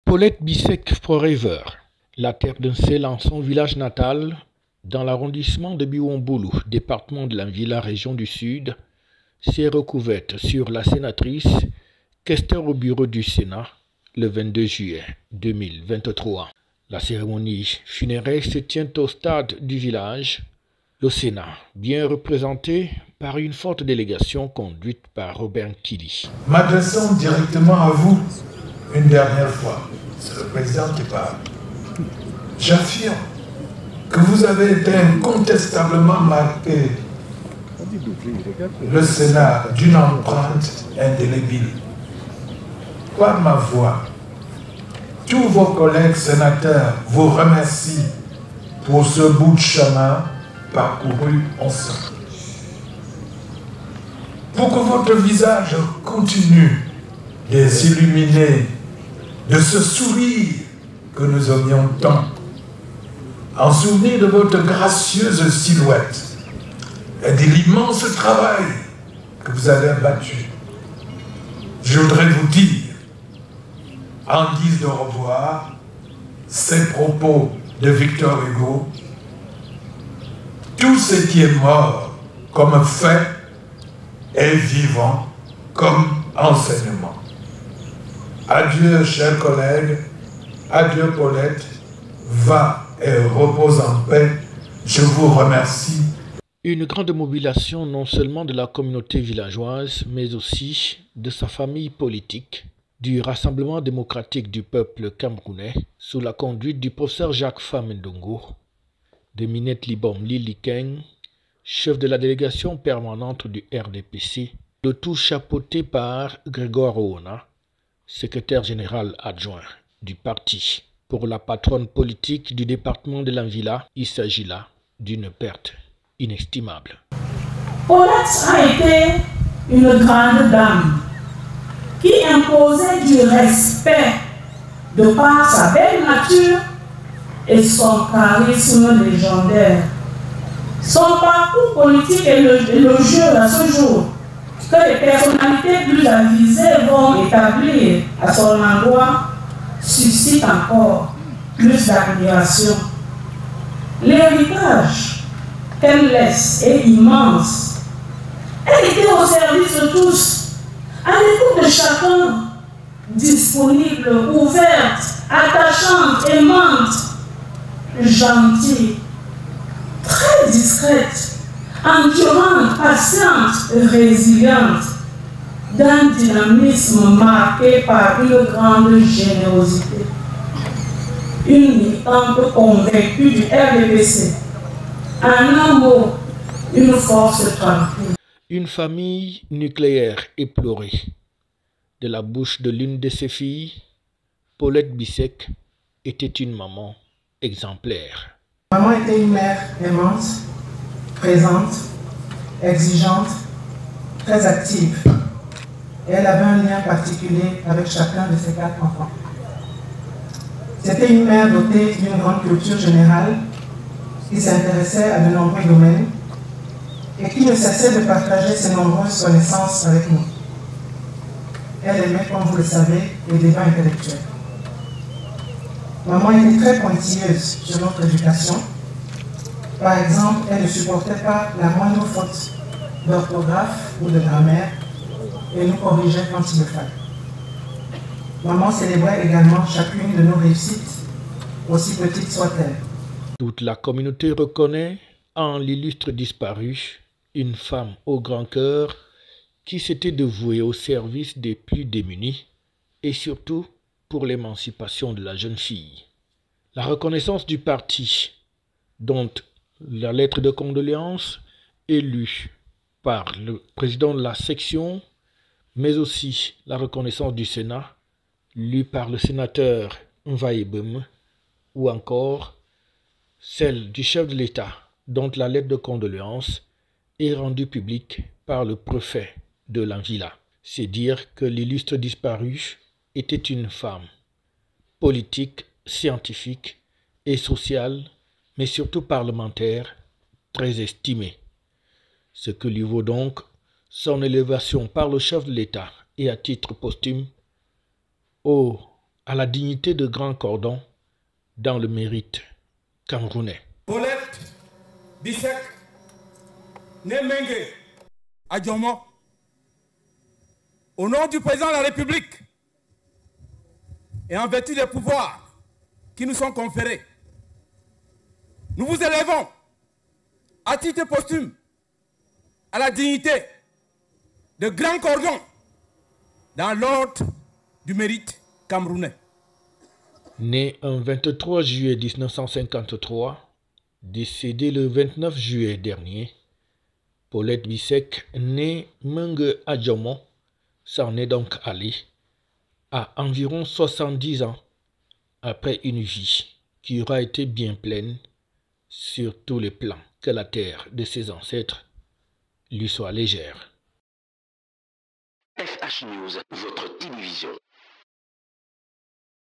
Paulette Bissek Forever, la terre d'un sel en son village natal, dans l'arrondissement de Biwomboulou, département de l'Anvila, région du Sud, s'est recouverte sur la sénatrice, questeur au bureau du Sénat, le 22 juillet 2023. La cérémonie funéraire se tient au stade du village, le Sénat, bien représenté par une forte délégation conduite par Robert Kili. M'adressant directement à vous une dernière fois, c'est le président qui parle. J'affirme que vous avez été incontestablement marqué le Sénat d'une empreinte indélébile. Par ma voix, tous vos collègues sénateurs vous remercient pour ce bout de chemin parcouru ensemble. Pour que votre visage continue de s'illuminer de ce sourire que nous aimions tant, en souvenir de votre gracieuse silhouette et de l'immense travail que vous avez abattu. Je voudrais vous dire, en guise de revoir, ces propos de Victor Hugo: tout ce qui est mort comme fait est vivant comme enseignement. Adieu, chers collègues, adieu, Paulette, va et repose en paix, je vous remercie. Une grande mobilisation non seulement de la communauté villageoise, mais aussi de sa famille politique, du Rassemblement démocratique du peuple camerounais, sous la conduite du professeur Jacques Famendongo, de Minette Libom Lilikeng, chef de la délégation permanente du RDPC, le tout chapeauté par Grégoire Oona, secrétaire général adjoint du parti. Pour la patronne politique du département de l'Anvila, il s'agit là d'une perte inestimable. Paulette a été une grande dame qui imposait du respect de par sa belle nature et son charisme légendaire. Son parcours politique est élogieux à ce jour, que les personnalités plus avisées vont établir à son endroit suscite encore plus d'admiration. L'héritage qu'elle laisse est immense. Elle était au service de tous, à l'écoute de chacun, disponible, ouverte, attachante, aimante, gentille, très discrète, endurante, patiente, résiliente, d'un dynamisme marqué par une grande générosité. Une militante convaincue du RDPC. En un mot, une force tranquille. Une famille nucléaire éplorée. De la bouche de l'une de ses filles, Paulette Bissek était une maman exemplaire. Maman était une mère aimante, présente, exigeante, très active. Et elle avait un lien particulier avec chacun de ses 4 enfants. C'était une mère dotée d'une grande culture générale qui s'intéressait à de nombreux domaines et qui ne cessait de partager ses nombreuses connaissances avec nous. Elle aimait, comme vous le savez, les débats intellectuels. Maman était très pointilleuse sur notre éducation. Par exemple, elle ne supportait pas la moindre faute d'orthographe ou de grammaire et nous corrigeait quand il le fallait. Maman célébrait également chacune de nos réussites, aussi petites soient-elles. Toute la communauté reconnaît en l'illustre disparue une femme au grand cœur qui s'était dévouée au service des plus démunis et surtout pour l'émancipation de la jeune fille. La reconnaissance du parti, dont la lettre de condoléances est lue par le président de la section, mais aussi la reconnaissance du Sénat, lue par le sénateur Mvaïbem, ou encore celle du chef de l'État, dont la lettre de condoléances est rendue publique par le préfet de l'Anvila. C'est dire que l'illustre disparue était une femme politique, scientifique et sociale, mais surtout parlementaire, très estimée. Ce que lui vaut donc son élévation par le chef de l'État et à titre posthume au à la dignité de grand cordon dans le mérite camerounais. Paulette Bissek Nemenge Adjomo, au nom du président de la République et en vertu des pouvoirs qui nous sont conférés, nous vous élevons à titre posthume à la dignité de grand cordon dans l'ordre du mérite camerounais. Né un 23 juillet 1953, décédé le 29 juillet dernier, Paulette Bissek, née Menge Adjomo, s'en est donc allée à environ 70 ans après une vie qui aura été bien pleine sur tous les plans, que la terre de ses ancêtres lui soit légère. FH News, votre télévision.